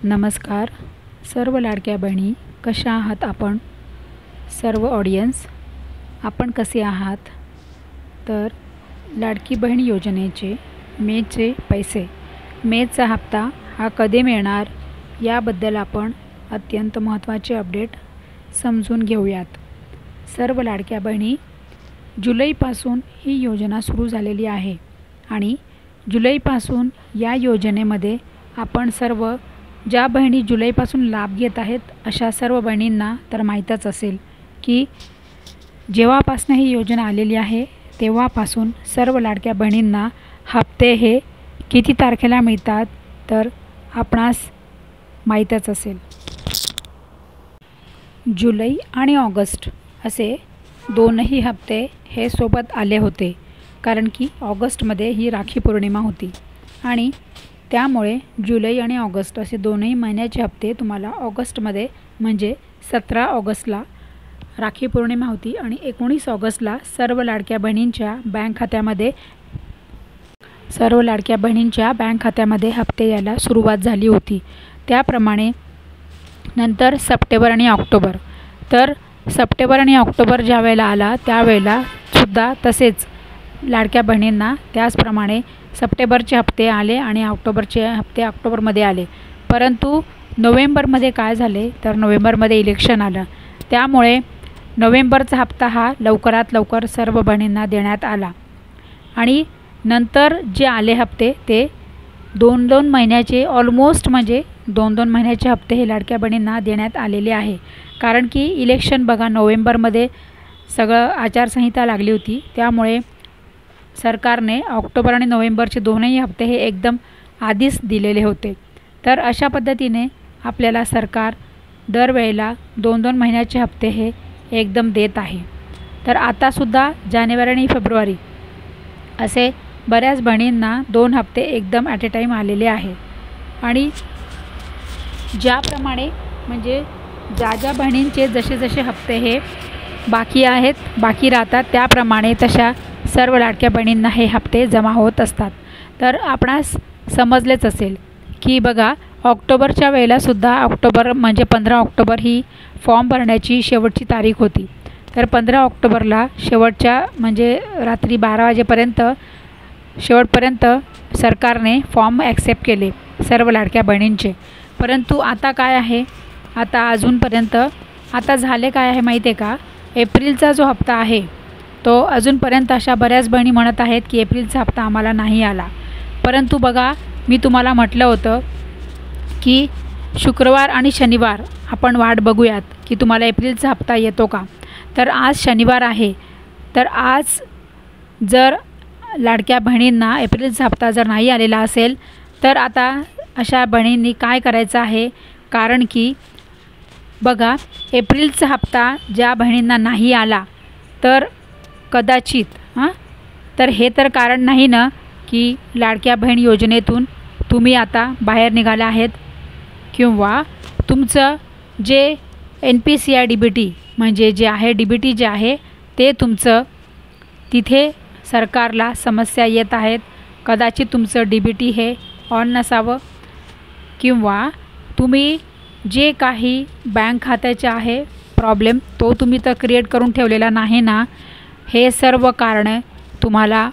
नमस्कार सर्व लाडक्या बहिणी, कशा आहात आपण सर्व ऑडियन्स? आपण कसे आहात? तर लाडकी बहीण योजनेचे मेचे पैसे, मेचा हप्ता हा कधी मिळणार याबद्दल आपण अत्यंत महत्त्वाचे अपडेट समजून घेऊयात। सर्व लाडक्या बहिणी, जुलैपासून ही योजना सुरू झालेली आहे आणि जुलैपासून या योजनेमध्ये आपण सर्व ज्या बहिणी जुलैपासून लाभ घेत आहेत अशा सर्व बहिणींना तर माहीतच असेल की जेव्हापासून ही योजना आलेली आहे तेव्हापासून सर्व लाडक्या बहिणींना हप्ते हे किती तारखेला मिळतात तर आपणास माहीतच असेल। जुलै आणि ऑगस्ट असे दोनही हप्ते हे सोबत आले होते, कारण की ऑगस्टमध्ये ही राखी पौर्णिमा होती आणि त्यामुळे जुलै आणि ऑगस्ट असे दोनही महिन्याचे हप्ते तुम्हाला ऑगस्टमध्ये म्हणजे 17 ऑगस्टला राखी पौर्णिमा होती आणि 19 ऑगस्टला सर्व लाडक्या बहिणींच्या बँक खात्यामध्ये हप्ते यायला सुरुवात झाली होती। त्याप्रमाणे नंतर सप्टेंबर आणि ऑक्टोबर, तर सप्टेंबर आणि ऑक्टोबर ज्या वेळेला आला त्यावेळेला सुद्धा तसेच लाडक्या बहिणींना त्याचप्रमाणे सप्टेंबरचे हप्ते आले आणि ऑक्टोबरचे हप्ते ऑक्टोबरमध्ये आले। परंतु नोव्हेंबरमध्ये काय झाले तर नोव्हेंबरमध्ये इलेक्शन आलं, त्यामुळे नोव्हेंबरचा हप्ता हा लवकरात लवकर सर्व बहिणींना देण्यात आला आणि नंतर जे आले हप्ते ते 2-2 महिन्याचे ऑलमोस्ट म्हणजे 2-2 महिन्याचे हप्ते हे लाडक्या बहिणींना देण्यात आलेले आहे। कारण की इलेक्शन बघा नोव्हेंबरमध्ये सगळं आचारसंहिता लागली होती, त्यामुळे सरकारने ऑक्टोबर आणि नोव्हेंबरचे दोनही हप्ते हे एकदम आधीच दिलेले होते। तर अशा पद्धतीने आपल्याला सरकार दरवेळेला 2-2 महिन्याचे हप्ते हे एकदम देत आहे। तर आतासुद्धा जानेवारी आणि फेब्रुवारी असे बऱ्याच बहिणींना 2 हप्ते एकदम ॲट ए टाईम आलेले आहे आणि ज्याप्रमाणे म्हणजे ज्या बहिणींचे जसे हप्ते हे बाकी राहतात त्याप्रमाणे तशा सर्व लाडक्या बहिणींना हे हप्ते जमा होत असतात। तर आपणास समजलेच असेल की बघा ऑक्टोबरच्या वेळेलासुद्धा ऑक्टोबर म्हणजे 15 ऑक्टोबर ही फॉर्म भरण्याची शेवटची तारीख होती। तर 15 ऑक्टोबरला शेवटच्या म्हणजे रात्री 12 वाजेपर्यंत शेवटपर्यंत सरकारने फॉर्म ॲक्सेप्ट केले सर्व लाडक्या बहिणींचे। परंतु आता काय आहे, आता अजूनपर्यंत आता झाले काय आहे माहिती आहे का, एप्रिलचा जो हप्ता आहे तो अजूनपर्यंत अशा बऱ्याच बहिणी म्हणत आहेत की एप्रिलचा हप्ता आम्हाला नाही आला। परंतु बघा मी तुम्हाला म्हटलं होतं की शुक्रवार आणि शनिवार आपण वाट बघूयात की तुम्हाला एप्रिलचा हप्ता येतो का। तर आज शनिवार आहे, तर आज जर लाडक्या बहिणींना एप्रिलचा हप्ता जर नाही आलेला असेल तर आता अशा बहिणींनी काय करायचं आहे, कारण की बघा एप्रिलचा हप्ता ज्या बहिणींना नाही आला तर कदाचित तर हे तर कारण नाही ना की लाडक्या बहीण योजनेतून तुम्ही आता बाहेर निघाले आहेत किंवा तुमचं जे NPCI DBT म्हणजे जे आहे DBT जे आहे ते तुमचं तिथे सरकारला समस्या येत आहेत, कदाचित तुमचं DBT हे ऑन नसावं किंवा तुम्ही जे काही बँक खात्याचे आहे प्रॉब्लेम तो तुम्ही तर क्रिएट करून ठेवलेला नाही ना। हे सर्व कारणे तुम्हाला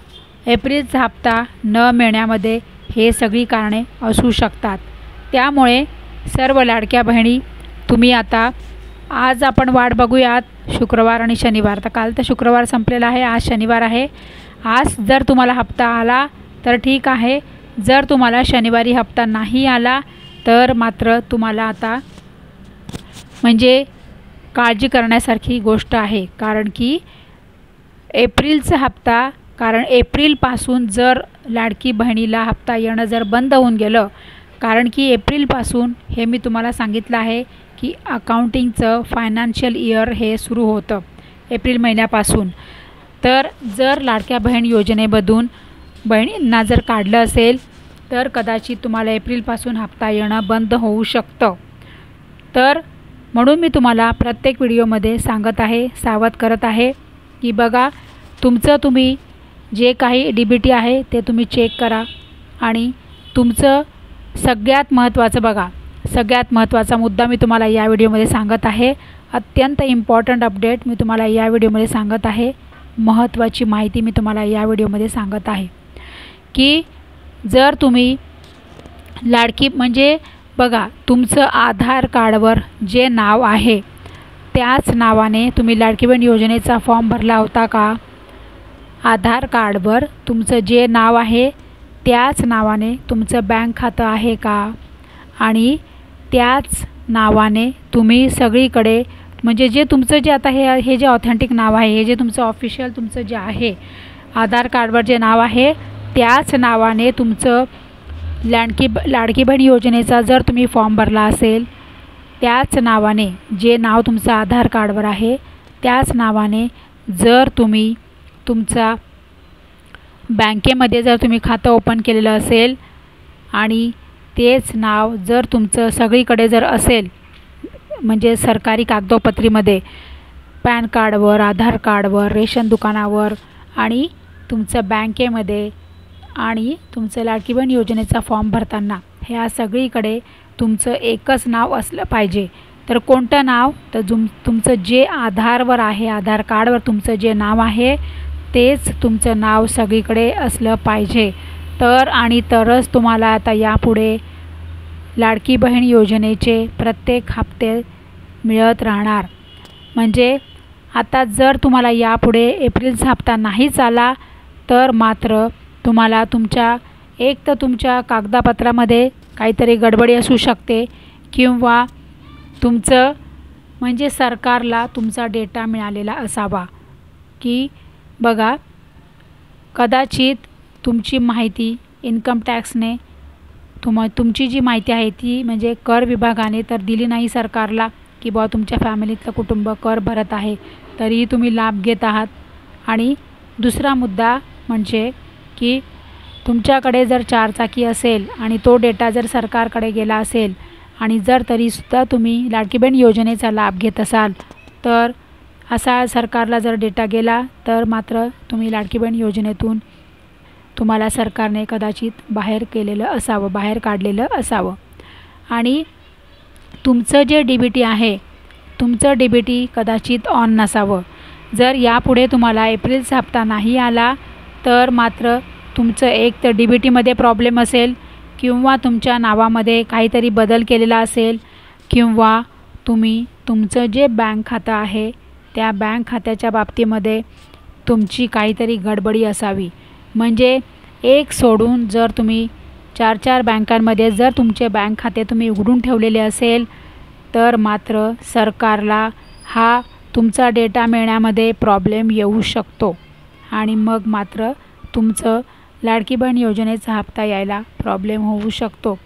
एप्रिलचा हप्ता न मिळण्यामध्ये हे सगळी कारणे असू शकतात। त्यामुळे सर्व लाडक्या बहिणी तुम्ही आता आज आपण वाट बघूयात शुक्रवार आणि शनिवार, तर काल तर शुक्रवार संपलेला आहे, आज शनिवार आहे। आज जर तुम्हाला हप्ता आला तर ठीक आहे, जर तुम्हाला शनिवारी हप्ता नाही आला तर मात्र तुम्हाला आता म्हणजे काळजी करण्यासारखी गोष्ट आहे, कारण की एप्रिलचा हप्ता कारण एप्रिलपासून जर लाडकी बहिणीला हप्ता येणं जर बंद होऊन गेलं, कारण की एप्रिलपासून हे मी तुम्हाला सांगितलं आहे की अकाउंटिंगचं फायनान्शियल इयर हे सुरू होतं एप्रिल महिन्यापासून। तर जर लाडक्या बहीण योजनेमधून बहिणींना जर काढलं असेल तर कदाचित तुम्हाला एप्रिलपासून हप्ता येणं बंद होऊ शकतं। तर म्हणून मी तुम्हाला प्रत्येक व्हिडिओमध्ये सांगत आहे, सावध करत आहे की बघा तुमचं तुम्ही जे काही DBT आहे ते तुम्ही चेक करा आणि तुमचं सगळ्यात महत्त्वाचं बघा सगळ्यात महत्त्वाचा मुद्दा मी तुम्हाला या व्हिडिओमध्ये सांगत आहे। अत्यंत इम्पॉर्टंट अपडेट मी तुम्हाला या व्हिडिओमध्ये सांगत आहे। महत्त्वाची माहिती मी तुम्हाला या व्हिडिओमध्ये सांगत आहे की जर तुम्ही लाडकी म्हणजे बघा, तुमचं आधार कार्डवर जे नाव आहे त्याच नावाने तुम्ही लाडकी बहीण योजनेचा फॉर्म भरला होता का? आधार कार्डवर तुमचं जे नाव आहे त्याच नावाने तुमचं बँक खातं आहे का? आणि त्याच नावाने तुम्ही सगळीकडे म्हणजे जे तुमचं जे आता हे जे ऑथेंटिक नाव आहे, हे जे तुमचं ऑफिशियल तुमचं जे आहे आधार कार्डवर जे नाव आहे त्याच नावाने तुमचं लाडकी बहीण योजनेचा जर तुम्ही फॉर्म भरला असेल, त्याच नावाने जे नाव तुमचं आधार कार्डवर आहे त्याच नावाने जर तुम्ही तुमचा बँकेमध्ये जर तुम्ही खातं ओपन केलेलं असेल आणि तेच नाव जर तुमचं सगळीकडे जर असेल म्हणजे सरकारी कागदोपत्रीमध्ये पॅन कार्डवर, आधार कार्डवर, रेशन दुकानावर आणि तुमचं बँकेमध्ये आणि तुमचं लाडकी बहीण योजनेचा फॉर्म भरताना ह्या सगळीकडे तुमचं एकच नाव असलं पाहिजे। तर कोणतं नाव? तर तुमचं जे आधारवर आहे, आधार कार्डवर तुमचं जे नाव आहे तेच तुमचं नाव सगळीकडे असलं पाहिजे। तर आणि तरच तुम्हाला आता यापुढे लाडकी बहीण योजनेचे प्रत्येक हप्ते मिळत राहणार। म्हणजे आता जर तुम्हाला यापुढे एप्रिलचा हप्ता नाहीच आला तर मात्र तुम्हाला एक तर तुमच्या कागदपत्रामध्ये काहीतरी गडबडी असू शकते किंवा तुमचं म्हणजे सरकारला तुमचा डेटा मिळालेला असावा की बघा, कदाचित तुमची माहिती इन्कम टॅक्सने तुमची जी माहिती आहे ती म्हणजे कर विभागाने तर दिली नाही सरकारला की बुवा तुमच्या फॅमिलीतलं कुटुंब कर भरत आहे, तरीही तुम्ही लाभ घेत आहात। आणि दुसरा मुद्दा म्हणजे की तुमच्याकडे जर 4 चाकी असेल आणि तो डेटा जर सरकारकडे गेला असेल आणि जर तरीसुद्धा तुम्ही लाडकी बहीण योजनेचा लाभ घेत असाल तर असा सरकारला जर डेटा गेला तर मात्र तुम्ही लाडकी बहीण योजनेतून तुम्हाला सरकारने कदाचित बाहेर काढलेलं असावं। आणि तुमचं जे DBT आहे तुमचं DBT कदाचित ऑन नसावं। जर यापुढे तुम्हाला एप्रिलचा हप्ता नाही आला तर मात्र तुमचं एक तर DBTमध्ये प्रॉब्लेम असेल किंवा तुमच्या नावामध्ये काहीतरी बदल केलेला असेल किंवा तुम्ही तुमचं जे बँक खातं आहे त्या बँक खात्याच्या बाबतीमध्ये तुमची काहीतरी गडबडी असावी। म्हणजे एक सोडून जर तुम्ही 4 बँकांमध्ये जर तुमचे बँक खाते तुम्ही उघडून ठेवलेले असेल तर मात्र सरकारला हा तुमचा डेटा मिळण्यामध्ये प्रॉब्लेम येऊ शकतो आणि मग मात्र तुमचं लाडकी बहीण योजनेचा हप्ता यायला प्रॉब्लेम होऊ शकतो।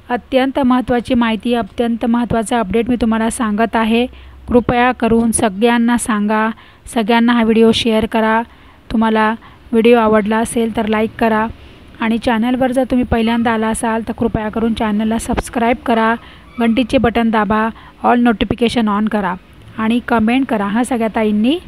अत्यंत महत्त्वाची माहिती, अत्यंत महत्त्वाचा अपडेट मी तुम्हाला सांगत आहे। कृपया करून सगळ्यांना सांगा, सगळ्यांना हा व्हिडिओ शेअर करा। तुम्हाला व्हिडिओ आवडला असेल तर लाईक करा आणि चॅनलवर जर तुम्ही पहिल्यांदा आला असाल तर कृपया करून चॅनलला सबस्क्राईब करा, घंटीचे बटन दाबा, ऑल नोटिफिकेशन ऑन करा आणि कमेंट करा। हा सगळ्या ताईंनी